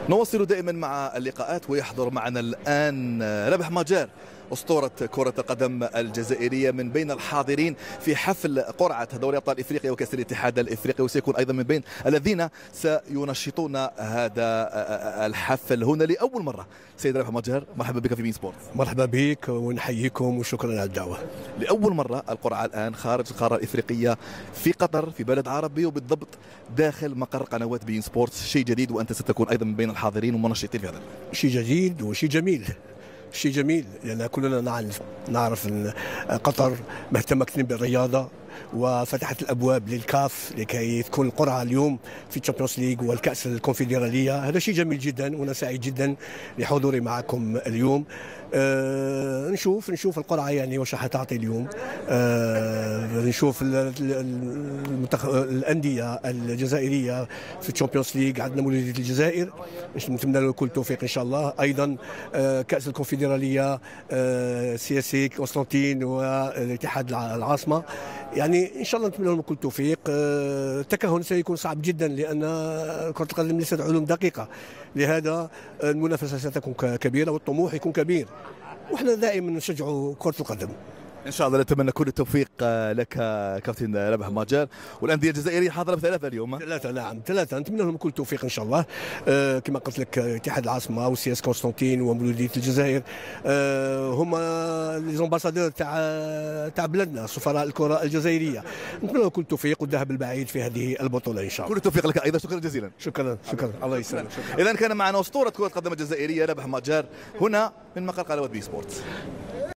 نواصل دائما مع اللقاءات، ويحضر معنا الآن رابح ماجار أسطورة كرة القدم الجزائرية من بين الحاضرين في حفل قرعة دوري أبطال إفريقيا وكأس الاتحاد الإفريقي، وسيكون أيضا من بين الذين سينشطون هذا الحفل هنا لأول مرة. سيد رابح ماجار، مرحبا بك في بين سبورت. مرحبا بك ونحييكم وشكرا على الدعوة. لأول مرة القرعة الآن خارج القارة الإفريقية في قطر، في بلد عربي، وبالضبط داخل مقر قنوات بين سبورت. شيء جديد، وأنت ستكون أيضا من بين الحاضرين ومنشطين في هذا. شيء جديد وشيء جميل، شيء جميل لأن كلنا نعرف أن قطر مهتمة كثير بالرياضة وفتحت الابواب للكاف لكي تكون القرعه اليوم في الشامبيونز ليج والكاس الكونفدراليه. هذا شيء جميل جدا وانا سعيد جدا لحضوري معكم اليوم. نشوف القرعه يعني وش حتعطي اليوم. نشوف الانديه الجزائريه في الشامبيونز ليج. عندنا مولوديه الجزائر، نتمنى له كل التوفيق ان شاء الله. ايضا كاس الكونفدراليه، سي اس اي قسنطين والاتحاد العاصمه، يعني ان شاء الله نتمنى لهم كل التوفيق. التكهن سيكون صعب جدا لان كره القدم ليست علوم دقيقه، لهذا المنافسه ستكون كبيره والطموح يكون كبير، واحنا دائما نشجع كره القدم. ان شاء الله نتمنى كل التوفيق لك كابتن رابح ماجار. والانديه الجزائريه حاضره بثلاثه اليوم. نعم ثلاثه، نتمنى لهم كل التوفيق ان شاء الله. كما قلت لك اتحاد العاصمه وسي اس قسنطين ومولوديه الجزائر هما لي زومباسادور تاع بلادنا، سفراء الكره الجزائريه. نتمنى لهم كل التوفيق والذهاب البعيد في هذه البطوله ان شاء الله. كل التوفيق لك ايضا، شكرا جزيلا. شكرا الله يسلمك. اذا كان معنا اسطوره كره القدم الجزائريه رابح ماجار هنا من مقر قنوات بي سبورت.